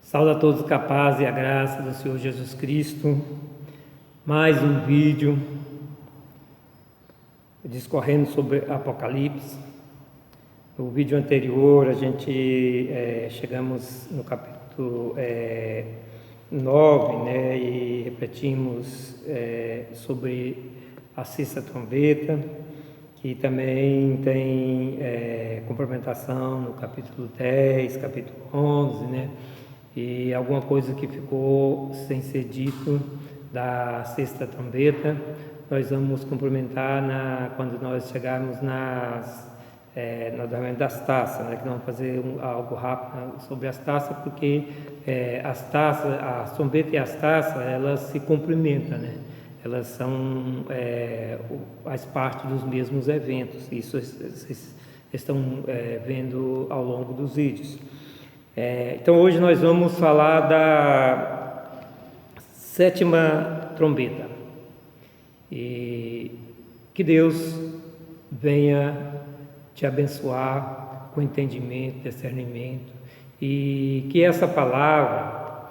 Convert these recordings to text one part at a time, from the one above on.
Saúde a todos com a paz e a graça do Senhor Jesus Cristo. Mais um vídeo discorrendo sobre Apocalipse. No vídeo anterior a gente chegamos no capítulo 9, né, e repetimos sobre a sexta trombeta, que também tem complementação no capítulo 10, capítulo 11, né? E alguma coisa que ficou sem ser dito da sexta trombeta, nós vamos complementar quando nós chegarmos no derramamento das taças, né? Que nós vamos fazer algo rápido sobre as taças, porque as taças, a trombeta e as taças, elas se complementam, né? Elas são faz parte dos mesmos eventos. Isso vocês estão vendo ao longo dos vídeos. Então hoje nós vamos falar da sétima trombeta, e que Deus venha te abençoar com entendimento, discernimento, e que essa palavra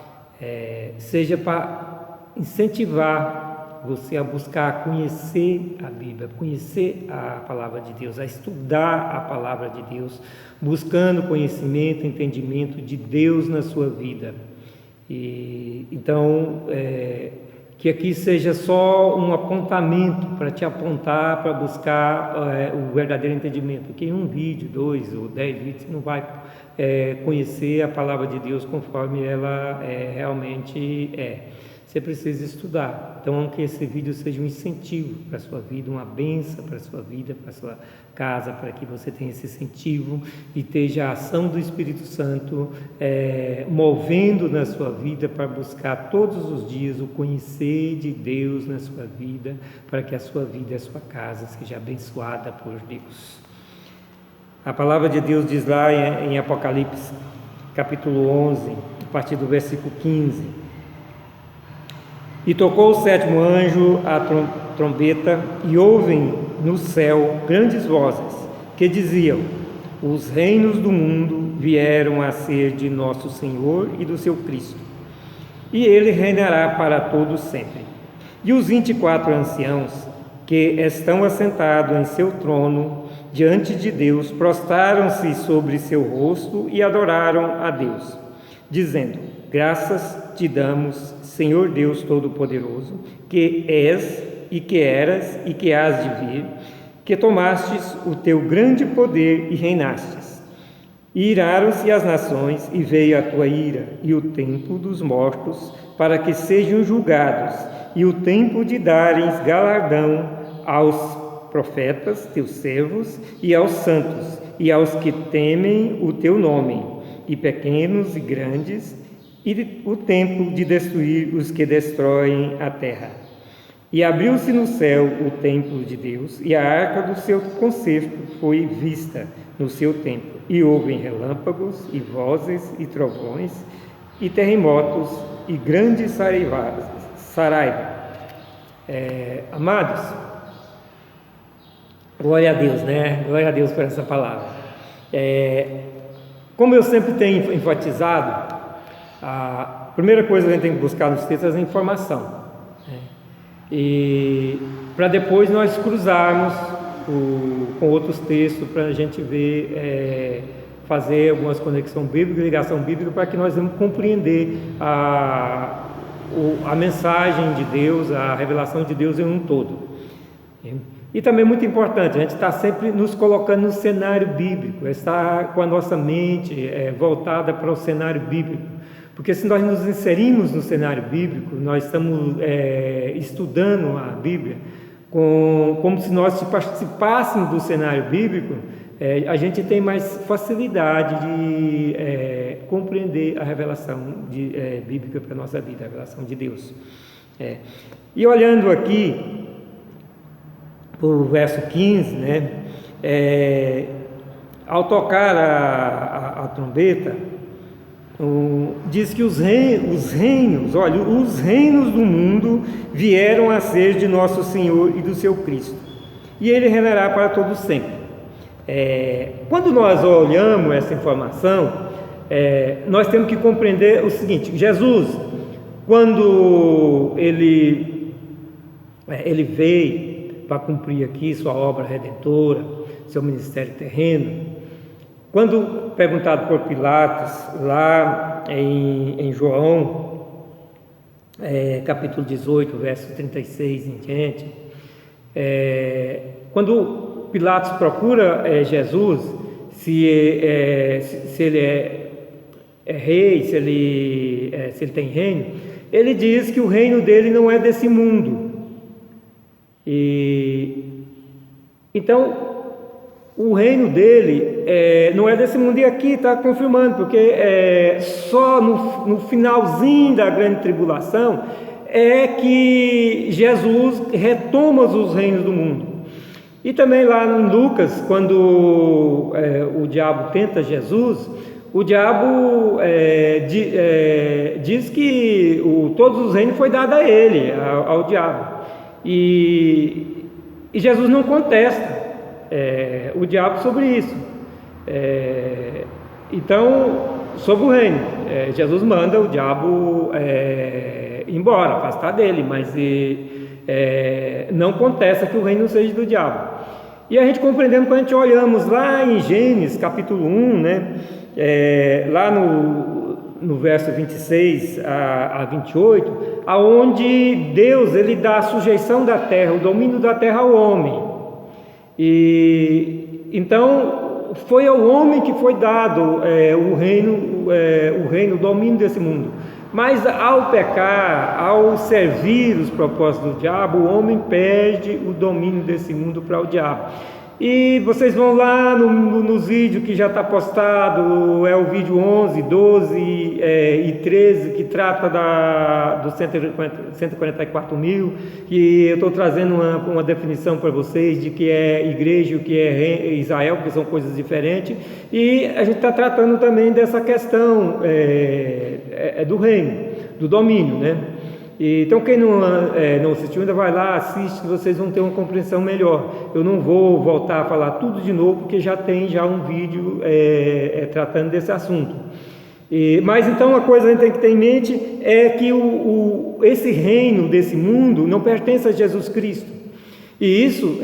seja para incentivar você a buscar conhecer a Bíblia, conhecer a palavra de Deus, a estudar a palavra de Deus, buscando conhecimento, entendimento de Deus na sua vida. E então, que aqui seja só um apontamento para te apontar, para buscar o verdadeiro entendimento, porque em um vídeo, 2 ou 10 vídeos, você não vai conhecer a palavra de Deus conforme ela realmente é. Você precisa estudar. Então, que esse vídeo seja um incentivo para a sua vida, uma bênção para a sua vida, para a sua casa, para que você tenha esse incentivo e esteja a ação do Espírito Santo movendo na sua vida para buscar todos os dias o conhecer de Deus na sua vida, para que a sua vida e a sua casa seja abençoada por Deus. A palavra de Deus diz lá em Apocalipse, capítulo 11, a partir do versículo 15: E tocou o sétimo anjo a trombeta, e ouvem no céu grandes vozes, que diziam: os reinos do mundo vieram a ser de nosso Senhor e do seu Cristo, e ele reinará para todos sempre. E os 24 anciãos, que estão assentados em seu trono diante de Deus, prostraram-se sobre seu rosto e adoraram a Deus, dizendo: graças te damos, Senhor Deus Todo-Poderoso, que és e que eras e que hás de vir, que tomastes o teu grande poder e reinastes. E iraram-se as nações, e veio a tua ira, e o tempo dos mortos, para que sejam julgados, e o tempo de dares galardão aos profetas, teus servos, e aos santos, e aos que temem o teu nome, e pequenos e grandes, e o tempo de destruir os que destroem a terra. E abriu-se no céu o templo de Deus, e a arca do seu concerto foi vista no seu templo. E houve relâmpagos, e vozes, e trovões, e terremotos, e grandes saraiva. Amados, glória a Deus, né? Glória a Deus por essa palavra. Como eu sempre tenho enfatizado, a primeira coisa que a gente tem que buscar nos textos é a informação, né? E para depois nós cruzarmos com outros textos, para a gente ver, fazer algumas conexões bíblicas, ligação bíblica, para que nós vamos compreender a mensagem de Deus, a revelação de Deus em um todo. E também é muito importante, a gente está sempre nos colocando no cenário bíblico, estar com a nossa mente voltada para o cenário bíblico. Porque se nós nos inserimos no cenário bíblico, nós estamos estudando a Bíblia como se nós participássemos do cenário bíblico, a gente tem mais facilidade de compreender a revelação bíblica para a nossa vida, a revelação de Deus. E olhando aqui para o verso 15, né, ao tocar a trombeta, diz que os reinos do mundo vieram a ser de nosso Senhor e do seu Cristo, e ele reinará para todos sempre. Quando nós olhamos essa informação, nós temos que compreender o seguinte: Jesus, quando ele veio para cumprir aqui sua obra redentora, seu ministério terreno, quando perguntado por Pilatos, lá em João, capítulo 18, verso 36 em diante, quando Pilatos procura Jesus, se ele é rei, se ele tem reino, ele diz que o reino dele não é desse mundo. Então, o reino dele não é desse mundo, e aqui está confirmando, porque só no finalzinho da grande tribulação é que Jesus retoma os reinos do mundo. E também lá em Lucas, quando o diabo tenta Jesus, o diabo diz que todos os reinos foi dado a ele, ao diabo, e Jesus não contesta o diabo sobre isso. Então, sobre o reino, Jesus manda o diabo embora, afastar dele, mas não contesta que o reino seja do diabo. E a gente compreendendo, quando a gente olhamos lá em Gênesis capítulo 1, né, lá no verso 26 a 28, aonde Deus ele dá a sujeição da terra, o domínio da terra ao homem. E então foi ao homem que foi dado o reino, o domínio desse mundo. Mas ao pecar, ao servir os propósitos do diabo, o homem perde o domínio desse mundo para o diabo. E vocês vão lá nos vídeos que já está postado, o vídeo 11, 12 e 13, que trata dos 144 mil, que eu estou trazendo uma definição para vocês de que é igreja e o que é Israel, que são coisas diferentes, e a gente está tratando também dessa questão do reino, do domínio, né? Então quem não assistiu ainda vai lá, assiste, vocês vão ter uma compreensão melhor. Eu não vou voltar a falar tudo de novo, porque já tem um vídeo tratando desse assunto. Mas então uma coisa a gente tem que ter em mente é que esse reino desse mundo não pertence a Jesus Cristo. E isso,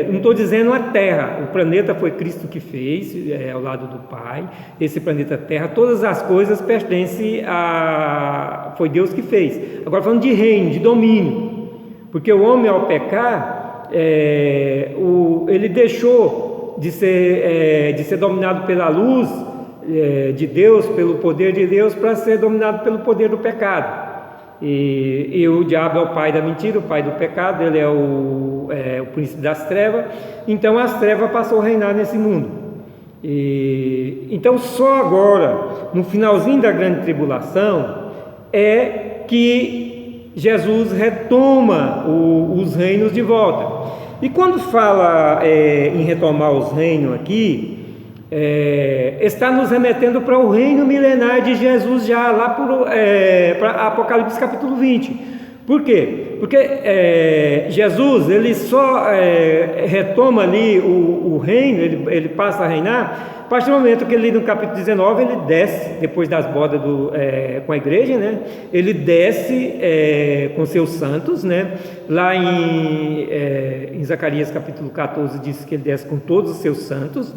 não estou dizendo a Terra, o planeta foi Cristo que fez, ao lado do Pai. Esse planeta Terra, todas as coisas pertencem foi Deus que fez. Agora falando de reino, de domínio, porque o homem ao pecar, ele deixou de ser dominado pela luz de Deus, pelo poder de Deus, para ser dominado pelo poder do pecado. E o diabo é o pai da mentira, o pai do pecado, ele é o príncipe das trevas. Então as trevas passou a reinar nesse mundo. Então só agora, no finalzinho da grande tribulação, é que Jesus retoma os reinos de volta. E quando fala em retomar os reinos aqui, está nos remetendo para o reino milenar de Jesus, já lá para Apocalipse capítulo 20. Por quê? Porque Jesus ele só retoma ali o reino, ele passa a reinar a partir do momento que ele, no capítulo 19, ele desce, depois das bodas com a igreja, né? Ele desce com seus santos, né? Lá em Zacarias capítulo 14 diz que ele desce com todos os seus santos,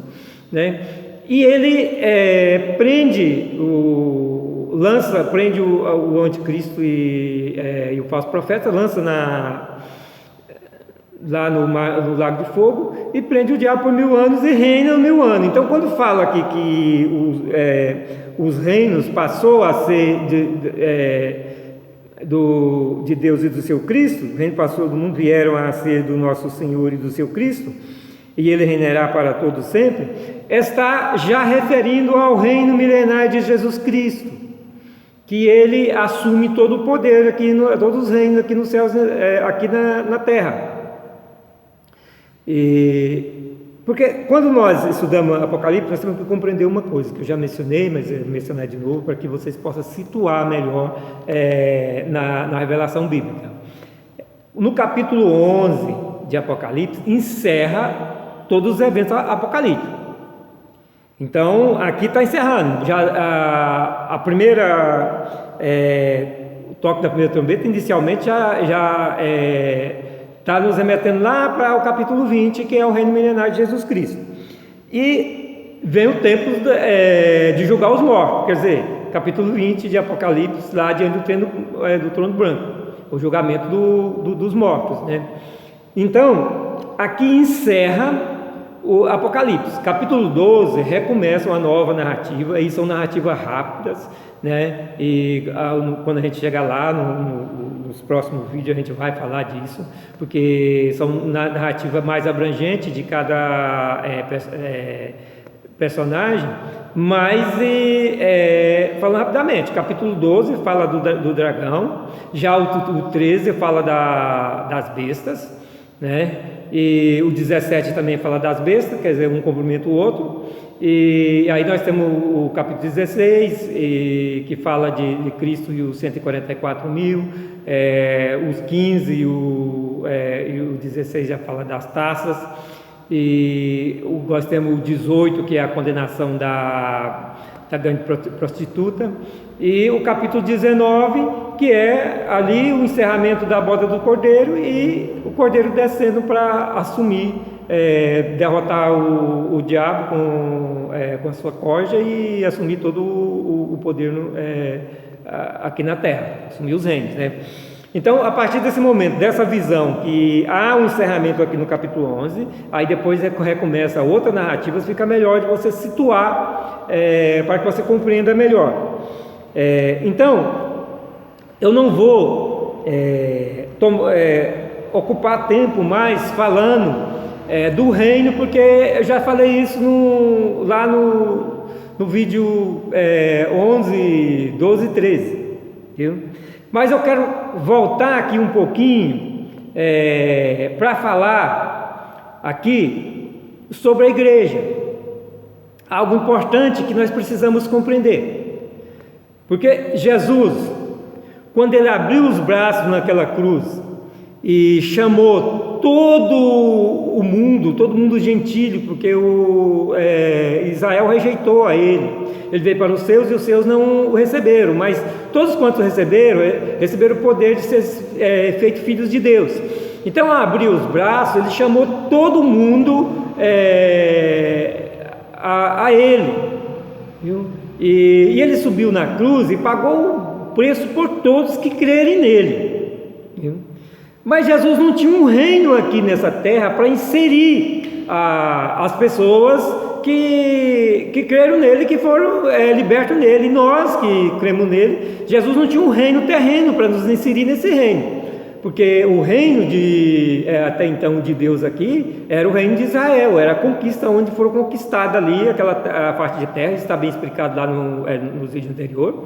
né? E ele prende o anticristo e o falso profeta, lança lá no lago de fogo, e prende o diabo por 1000 anos e reina 1000 anos. Então quando fala aqui que os reinos passou a ser de Deus e do seu Cristo, o reino passou do mundo, vieram a ser do nosso Senhor e do seu Cristo, e ele reinará para todos sempre, está já referindo ao reino milenar de Jesus Cristo, que ele assume todo o poder todos os reinos aqui nos céus, aqui na terra. Porque quando nós estudamos Apocalipse, nós temos que compreender uma coisa que eu já mencionei, mas eu vou mencionar de novo para que vocês possam situar melhor na revelação bíblica. No capítulo 11 de Apocalipse encerra todos os eventos apocalípticos. Então, aqui está encerrando. Já a primeira, o toque da primeira trombeta, inicialmente, já está nos remetendo lá para o capítulo 20, que é o reino milenar de Jesus Cristo. E vem o tempo de julgar os mortos, quer dizer, capítulo 20 de Apocalipse, lá diante do trono branco, o julgamento dos mortos, né? Então, aqui encerra o Apocalipse. Capítulo 12 recomeça uma nova narrativa, e são narrativas rápidas, né? E quando a gente chegar lá nos próximos vídeos a gente vai falar disso, porque são narrativa mais abrangente de cada personagem. Mas falando rapidamente, capítulo 12 fala do dragão, já o 13 fala das bestas, né? E o 17 também fala das bestas, quer dizer, um complementa o outro. E aí nós temos o capítulo 16, que fala de Cristo e os 144 mil, os 15 e o 16 já fala das taças, e nós temos o 18, que é a condenação da grande prostituta, e o capítulo 19, que é ali o encerramento da boda do Cordeiro, e o Cordeiro descendo para assumir, derrotar o diabo com a sua corja e assumir todo o poder aqui na terra, assumir os reinos, né? Então, a partir desse momento, dessa visão, que há um encerramento aqui no capítulo 11, aí depois recomeça outra narrativa, fica melhor de você situar, para que você compreenda melhor. Então, eu não vou ocupar tempo mais falando do reino, porque eu já falei isso lá no vídeo 11, 12 e 13, viu? Mas eu quero voltar aqui um pouquinho para falar aqui sobre a igreja, algo importante que nós precisamos compreender, porque Jesus, quando ele abriu os braços naquela cruz e chamou todo o mundo gentílio, porque Israel rejeitou a ele. Ele veio para os seus e os seus não o receberam, mas todos quantos receberam o poder de ser feito filhos de Deus. Então, ao abrir os braços, ele chamou todo mundo a ele, viu? E ele subiu na cruz e pagou o preço por todos que crerem nele, viu? Mas Jesus não tinha um reino aqui nessa terra para inserir as pessoas que creram nele, que foram libertos nele. E nós que cremos nele, Jesus não tinha um reino terreno para nos inserir nesse reino, porque o reino até então de Deus aqui era o reino de Israel, era a conquista onde foram conquistadas ali a parte de terra. Isso está bem explicado lá nos vídeos anteriores.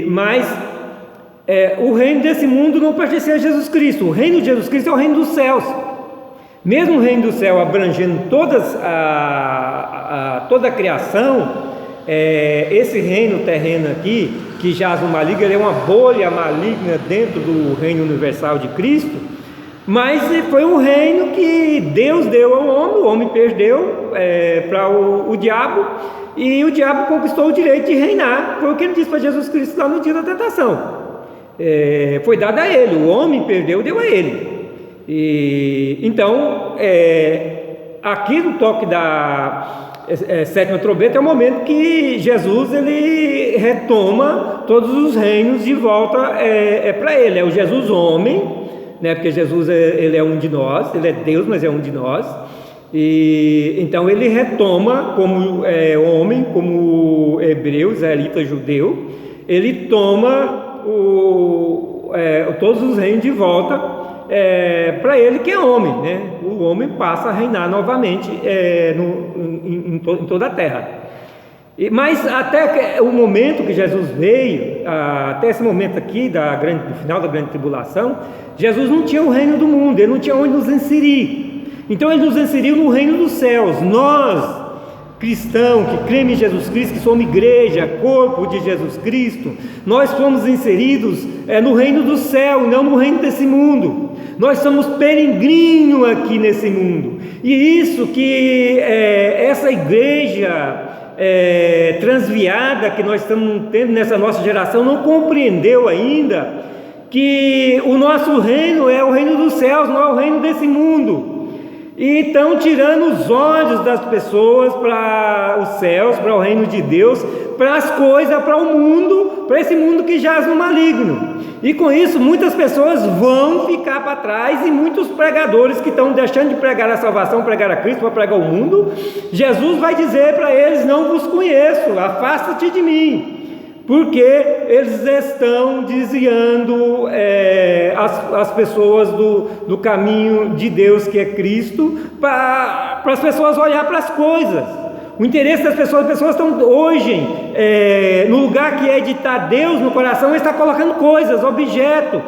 Mas o reino desse mundo não pertencia a Jesus Cristo. O reino de Jesus Cristo é o reino dos céus. Mesmo o reino do céu abrangendo toda a criação, esse reino terreno aqui, que jaz no maligno, ele é uma bolha maligna dentro do reino universal de Cristo. Mas foi um reino que Deus deu ao homem, o homem perdeu para o diabo, e o diabo conquistou o direito de reinar. Foi o que ele disse para Jesus Cristo lá no dia da tentação. Foi dado a ele, o homem perdeu, deu a ele. Então, aqui no toque da sétima trombeta é o momento que Jesus ele retoma todos os reinos de volta para ele. É o Jesus homem, né? Porque Jesus ele é um de nós, ele é Deus, mas é um de nós. E então ele retoma como homem, como hebreu, israelita, judeu. Ele toma todos os reinos de volta para ele, que é homem, né? O homem passa a reinar novamente em toda a terra. Mas até o momento que Jesus veio, até esse momento aqui do final da grande tribulação, Jesus não tinha o reino do mundo, ele não tinha onde nos inserir. Então ele nos inseriu no reino dos céus. Nós cristão, que crê em Jesus Cristo, que somos igreja, corpo de Jesus Cristo, nós fomos inseridos no reino do céu, não no reino desse mundo. Nós somos peregrino aqui nesse mundo, e isso que essa igreja transviada que nós estamos tendo nessa nossa geração não compreendeu ainda, que o nosso reino é o reino dos céus, não é o reino desse mundo. E estão tirando os olhos das pessoas para os céus, para o reino de Deus, para as coisas, para o mundo, para esse mundo que jaz no maligno. E com isso muitas pessoas vão ficar para trás, e muitos pregadores que estão deixando de pregar a salvação, pregar a Cristo, para pregar o mundo, Jesus vai dizer para eles: não vos conheço, afasta-te de mim. Porque eles estão desviando as pessoas do caminho de Deus, que é Cristo, para as pessoas olhar para as coisas. O interesse das pessoas, as pessoas estão hoje, no lugar que é de estar Deus no coração, está colocando coisas, objeto,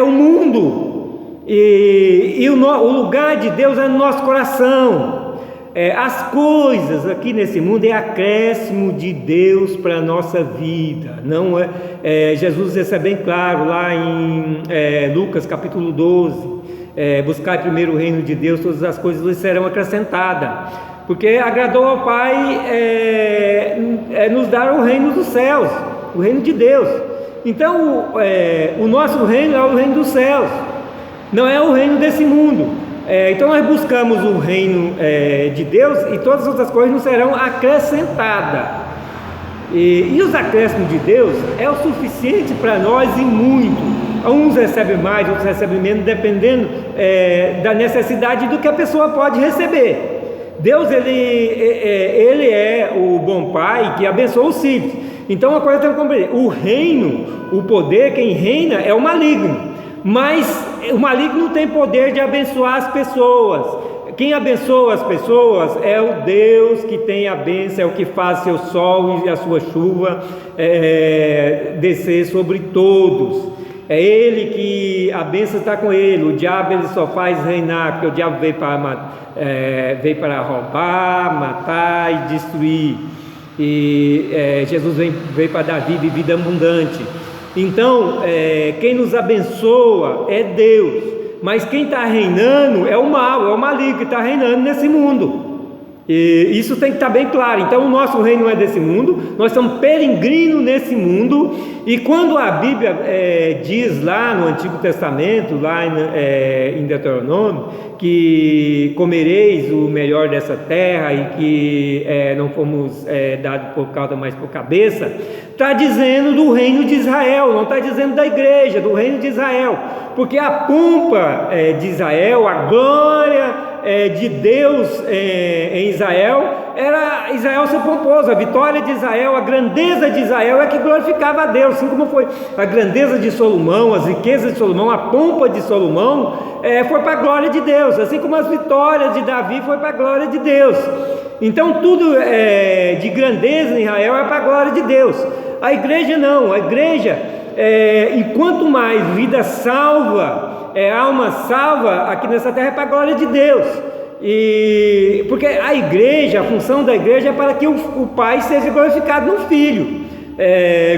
o mundo, e o lugar de Deus é no nosso coração. As coisas aqui nesse mundo é acréscimo de Deus para a nossa vida, não Jesus deixa bem claro lá em Lucas capítulo 12, buscar primeiro o reino de Deus, todas as coisas lhes serão acrescentadas, porque agradou ao Pai nos dar o reino dos céus, o reino de Deus. Então o nosso reino é o reino dos céus, não é o reino desse mundo. Então nós buscamos o reino de Deus, e todas as outras coisas nos serão acrescentadas. E os acréscimos de Deus é o suficiente para nós, e muito. Uns recebem mais, outros recebem menos, dependendo da necessidade do que a pessoa pode receber. Deus ele é o bom Pai que abençoa os filhos. Então a coisa tem que compreender: o reino, o poder, quem reina é o maligno. Mas o maligno não tem poder de abençoar as pessoas. Quem abençoa as pessoas é o Deus que tem a bênção, é o que faz seu sol e a sua chuva descer sobre todos. É Ele que a bênção está com Ele. O diabo ele só faz reinar, porque o diabo veio para roubar, matar e destruir. E Jesus veio para dar vida e vida abundante. Então, quem nos abençoa é Deus, mas quem está reinando é o mal, é o maligno que está reinando nesse mundo. E isso tem que estar bem claro. Então o nosso reino não é desse mundo, nós somos peregrinos nesse mundo. E quando a Bíblia diz lá no Antigo Testamento, lá em Deuteronômio, que comereis o melhor dessa terra e que não fomos dados por cauda, mas por cabeça, está dizendo do reino de Israel, não está dizendo da igreja, do reino de Israel, porque a pompa de Israel, a glória de Deus em Israel, era Israel ser pomposo. A vitória de Israel, a grandeza de Israel é que glorificava a Deus, assim como foi a grandeza de Salomão, as riquezas de Salomão, a pompa de Salomão foi para a glória de Deus, assim como as vitórias de Davi foi para a glória de Deus. Então tudo de grandeza em Israel é para a glória de Deus. A igreja não, a igreja enquanto mais vida salva, alma salva aqui nessa terra, é para a glória de Deus. E porque a igreja, a função da igreja é para que o Pai seja glorificado no Filho.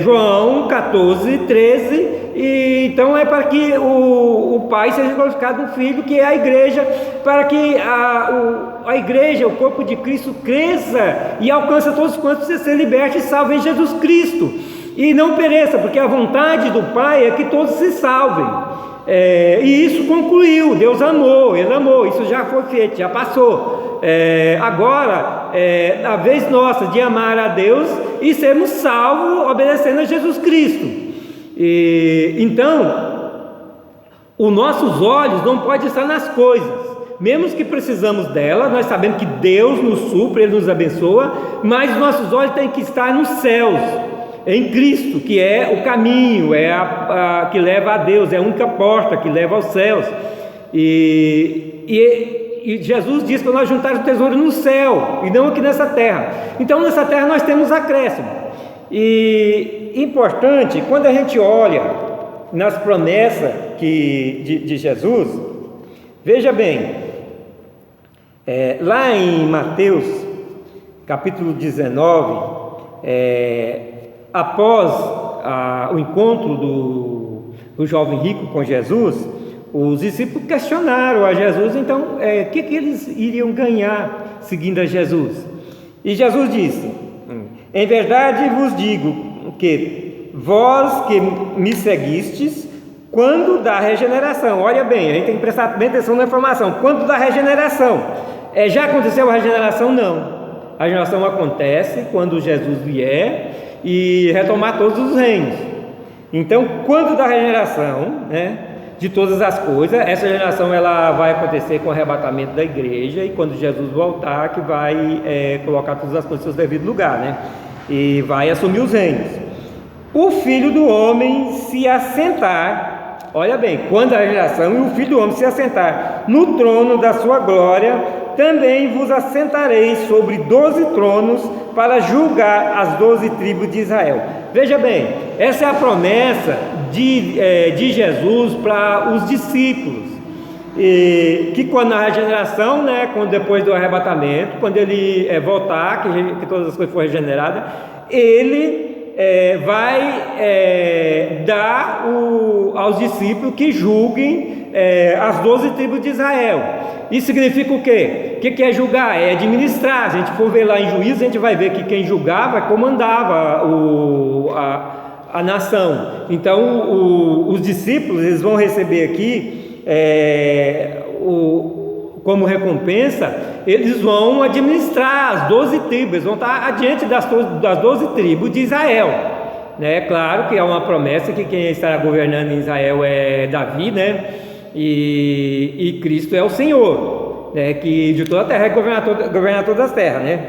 João 14, 13. E então é para que o Pai seja glorificado no Filho, que é a igreja, para que a igreja, o corpo de Cristo, cresça e alcance todos quantos precisam ser libertos e salvos em Jesus Cristo, e não pereça, porque a vontade do Pai é que todos se salvem. E isso concluiu, Deus amou, Ele amou, isso já foi feito, já passou. Agora a vez nossa de amar a Deus e sermos salvos obedecendo a Jesus Cristo. Então os nossos olhos não podem estar nas coisas, mesmo que precisamos delas, nós sabemos que Deus nos supre, Ele nos abençoa, mas os nossos olhos têm que estar nos céus, em Cristo, que é o caminho, que leva a Deus, é a única porta que leva aos céus. E Jesus disse para nós juntarmos o tesouro no céu e não aqui nessa terra. Então nessa terra nós temos acréscimo. E importante, quando a gente olha nas promessas de Jesus, veja bem, lá em Mateus capítulo 19, após o encontro do jovem rico com Jesus, os discípulos questionaram a Jesus, então, o que eles iriam ganhar seguindo a Jesus? E Jesus disse: em verdade vos digo que vós que me seguistes, quando da regeneração, olha bem, a gente tem que prestar bem atenção na informação, quando da regeneração, já aconteceu a regeneração? Não. A regeneração acontece quando Jesus vier e retomar todos os reinos. Então, quando da regeneração, de todas as coisas, essa regeneração ela vai acontecer com o arrebatamento da igreja, e quando Jesus voltar, que vai colocar todas as coisas no seu devido lugar, e vai assumir os reinos. O Filho do Homem se assentar, olha bem, quando a regeneração, e o Filho do Homem se assentar no trono da sua glória, também vos assentareis sobre 12 tronos para julgar as 12 tribos de Israel. Veja bem, essa é a promessa de Jesus para os discípulos, que quando na regeneração, quando depois do arrebatamento, quando ele voltar, que todas as coisas forem regeneradas, ele vai dar aos discípulos que julguem as 12 tribos de Israel. Isso significa o quê? O que é julgar? É administrar. Se a gente for ver lá em Juízes, a gente vai ver que quem julgava comandava a nação. Então os discípulos, eles vão receber aqui como recompensa, eles vão administrar as 12 tribos, eles vão estar adiante das 12 tribos de Israel. Claro que é uma promessa que quem estará governando em Israel é Davi, e Cristo é o Senhor, que de toda a terra é governar todas as terras,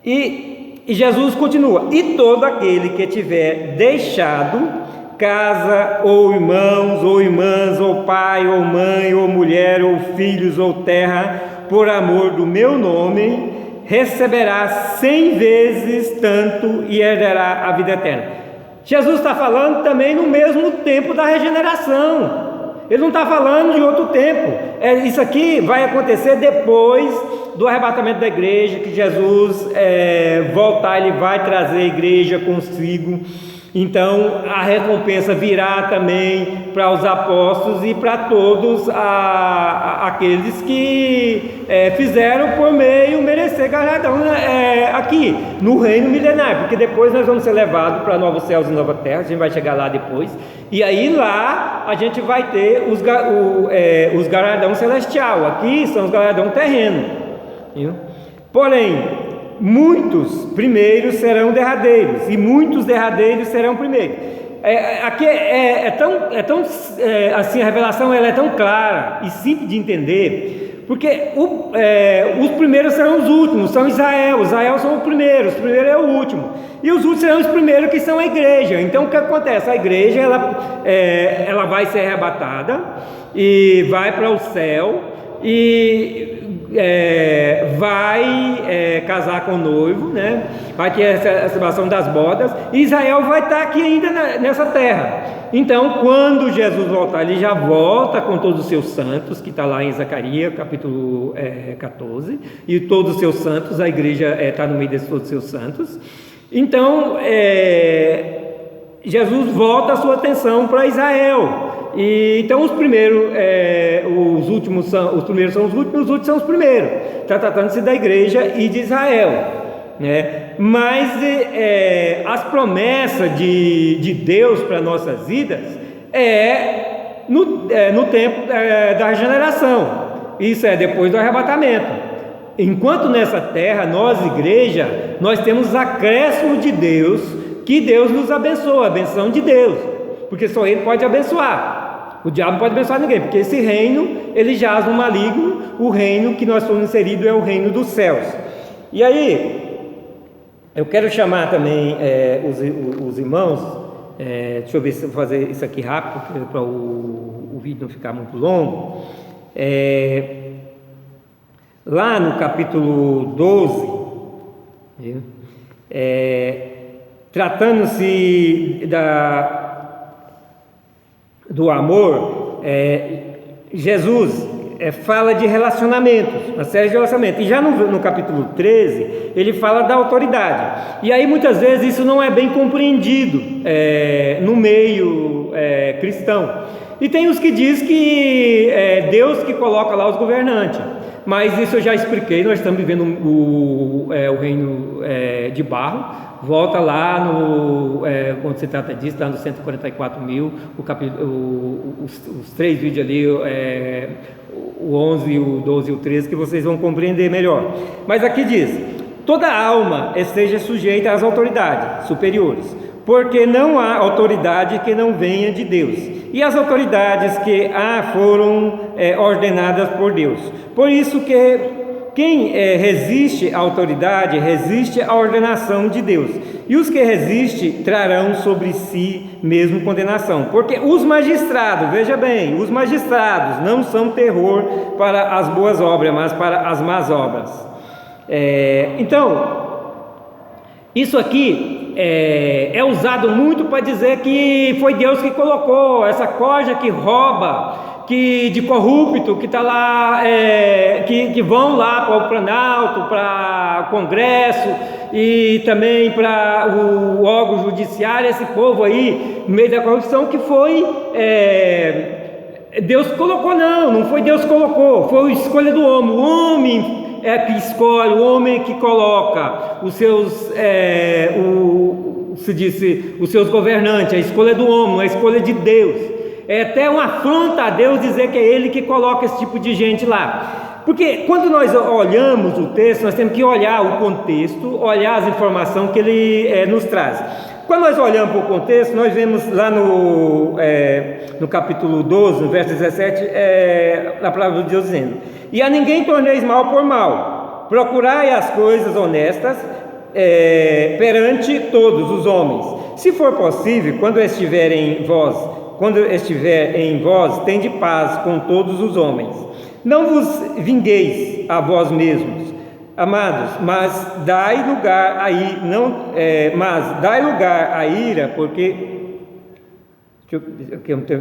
E Jesus continua: e todo aquele que tiver deixado casa, ou irmãos, ou irmãs, ou pai, ou mãe, ou mulher, ou filhos, ou terra, por amor do meu nome, receberá 100 vezes tanto e herdará a vida eterna. Jesus está falando também no mesmo tempo da regeneração. Ele não está falando de outro tempo. Isso aqui vai acontecer depois do arrebatamento da igreja, que Jesus voltar, ele vai trazer a igreja consigo. Então a recompensa virá também para os apóstolos e para todos aqueles que fizeram por meio merecer galardão aqui no reino milenário, porque depois nós vamos ser levados para novos céus e nova terra. A gente vai chegar lá depois, e aí lá a gente vai ter os galardão celestial. Aqui são os galardão terreno, viu? Porém, muitos primeiros serão derradeiros, e muitos derradeiros serão primeiros. Aqui assim, a revelação ela é tão clara e simples de entender, porque os primeiros serão os últimos, são Israel são os primeiros é o último, e os últimos serão os primeiros, que são a igreja. Então o que acontece? A igreja ela vai ser arrebatada e vai para o céu, e vai casar com o noivo, vai ter essa celebração das bodas, e Israel vai estar aqui ainda nessa terra. Então quando Jesus voltar, ele já volta com todos os seus santos, que está lá em Zacarias capítulo 14, e todos os seus santos, a igreja está no meio desses todos os seus santos. Então Jesus volta a sua atenção para Israel. E então os primeiros, os primeiros são os últimos são os primeiros. Está tratando-se da igreja e de Israel, Mas as promessas de Deus para nossas vidas no tempo da regeneração. Isso é depois do arrebatamento. Enquanto nessa terra, nós, igreja, nós temos acréscimo de Deus, que Deus nos abençoa, a benção de Deus, porque só Ele pode abençoar. O diabo não pode abençoar ninguém, porque esse reino, ele jaz no maligno. O reino que nós somos inseridos é o reino dos céus. E aí, eu quero chamar também os irmãos, deixa eu ver se eu vou fazer isso aqui rápido, para o vídeo não ficar muito longo. Lá no capítulo 12, tratando-se do amor, Jesus, fala de relacionamentos, uma série de relacionamentos. E já no capítulo 13, ele fala da autoridade. E aí muitas vezes isso não é bem compreendido no meio cristão. E tem os que diz que é Deus que coloca lá os governantes. Mas isso eu já expliquei, nós estamos vivendo o reino de barro. Volta lá quando se trata disso, lá no 144.000, os 3 vídeos ali, o 11, o 12 e o 13, que vocês vão compreender melhor. Mas aqui diz: toda alma esteja sujeita às autoridades superiores, porque não há autoridade que não venha de Deus, e as autoridades que foram ordenadas por Deus. Por isso que quem resiste à autoridade, resiste à ordenação de Deus. E os que resistem trarão sobre si mesmo condenação. Porque os magistrados, veja bem, os magistrados não são terror para as boas obras, mas para as más obras. Então, isso aqui é usado muito para dizer que foi Deus que colocou essa corja que rouba, de corrupto, que está lá, que vão lá para o Planalto, para o Congresso e também para o órgão judiciário, esse povo aí, no meio da corrupção, que foi Deus que colocou. Não foi Deus que colocou, foi a escolha do homem. O homem é que escolhe, o homem que coloca os seus os seus governantes. A escolha do homem, a escolha de Deus. É até uma afronta a Deus dizer que é Ele que coloca esse tipo de gente lá. Porque quando nós olhamos o texto, nós temos que olhar o contexto, olhar as informações que Ele nos traz. Quando nós olhamos para o contexto, nós vemos lá no capítulo 12, no verso 17, a palavra de Deus dizendo: e a ninguém torneis mal por mal, procurai as coisas honestas perante todos os homens. Se for possível, quando estiver em vós, tende paz com todos os homens. Não vos vingueis a vós mesmos, amados, mas dai lugar à ira, porque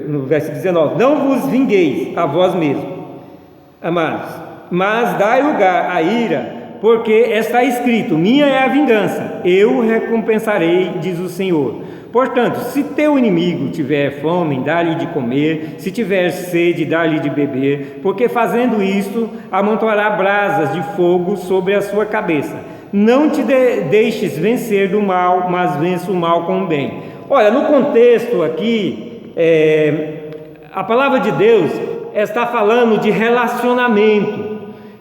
no verso 19, não vos vingueis a vós mesmos, amados, mas dai lugar à ira, porque está escrito: minha é a vingança, eu recompensarei, diz o Senhor. Portanto, se teu inimigo tiver fome, dá-lhe de comer; se tiver sede, dá-lhe de beber, porque fazendo isto, amontoará brasas de fogo sobre a sua cabeça. Não te deixes vencer do mal, mas vença o mal com o bem. Olha, no contexto aqui, a palavra de Deus está falando de relacionamento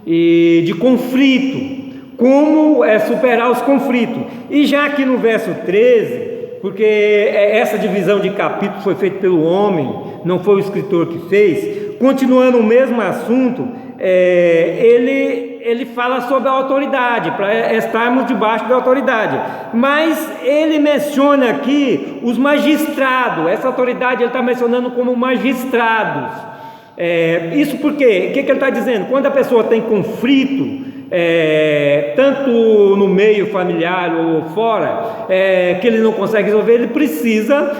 e de conflito, como superar os conflitos. E já aqui no verso 13, porque essa divisão de capítulos foi feita pelo homem, não foi o escritor que fez, continuando o mesmo assunto, ele fala sobre a autoridade, para estarmos debaixo da autoridade, mas ele menciona aqui os magistrados. Essa autoridade ele está mencionando como magistrados. Isso porque, o que ele está dizendo? Quando a pessoa tem conflito, tanto no meio familiar ou fora, que ele não consegue resolver, ele precisa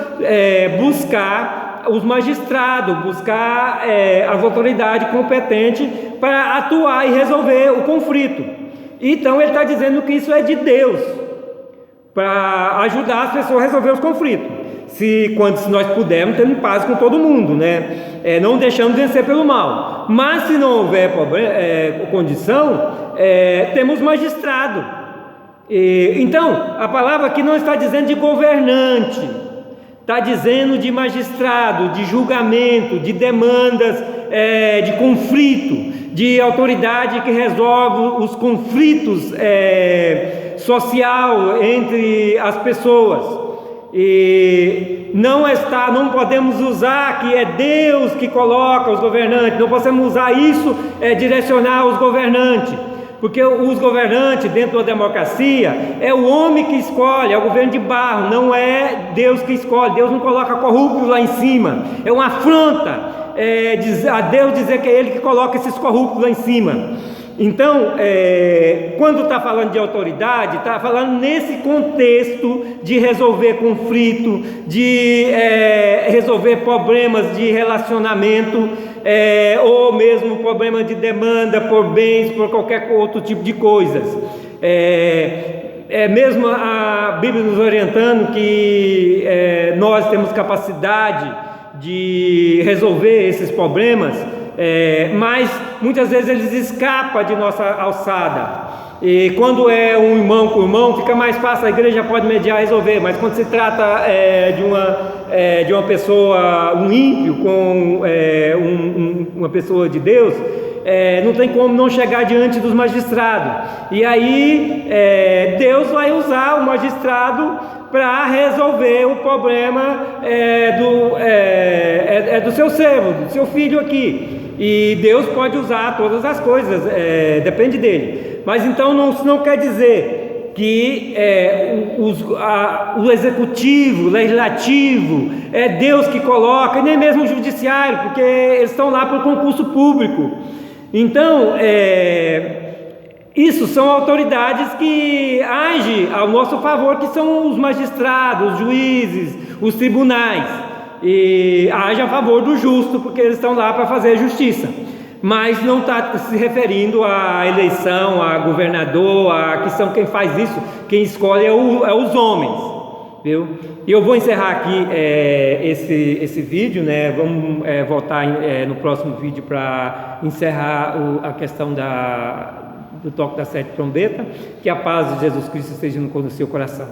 buscar os magistrados, buscar as autoridades competentes para atuar e resolver o conflito. Então ele está dizendo que isso é de Deus, para ajudar as pessoas a resolver os conflitos. Se nós pudermos, temos paz com todo mundo, né? Não deixamos vencer pelo mal. Mas se não houver condição, temos magistrado. Então, a palavra aqui não está dizendo de governante, está dizendo de magistrado, de julgamento, de demandas, de conflito, de autoridade que resolve os conflitos social entre as pessoas. E não podemos usar que é Deus que coloca os governantes, não podemos usar isso direcionar os governantes, porque os governantes dentro da democracia é o homem que escolhe, é o governo de barro, não é Deus que escolhe. Deus não coloca corruptos lá em cima, é uma afronta a Deus dizer que é Ele que coloca esses corruptos lá em cima. Então, quando está falando de autoridade, está falando nesse contexto de resolver conflito, de resolver problemas de relacionamento, ou mesmo problema de demanda por bens, por qualquer outro tipo de coisas. Mesmo a Bíblia nos orientando que nós temos capacidade de resolver esses problemas, mas muitas vezes eles escapam de nossa alçada. E quando é um irmão com irmão, fica mais fácil, a igreja pode mediar e resolver. Mas quando se trata de uma pessoa, um ímpio com uma pessoa de Deus, não tem como não chegar diante dos magistrados. E aí Deus vai usar o magistrado para resolver o problema do seu servo, do seu filho aqui. E Deus pode usar todas as coisas, depende dele. Mas então não quer dizer que o executivo, o legislativo, é Deus que coloca, e nem mesmo o judiciário, porque eles estão lá por concurso público. Então, isso são autoridades que agem ao nosso favor, que são os magistrados, os juízes, os tribunais, e agem a favor do justo, porque eles estão lá para fazer justiça. Mas não está se referindo à eleição, a governador, que são quem faz isso, quem escolhe é os homens, viu? E eu vou encerrar aqui esse vídeo, né? Vamos voltar no próximo vídeo para encerrar a questão do toque da sete trombeta. Que a paz de Jesus Cristo esteja no seu coração.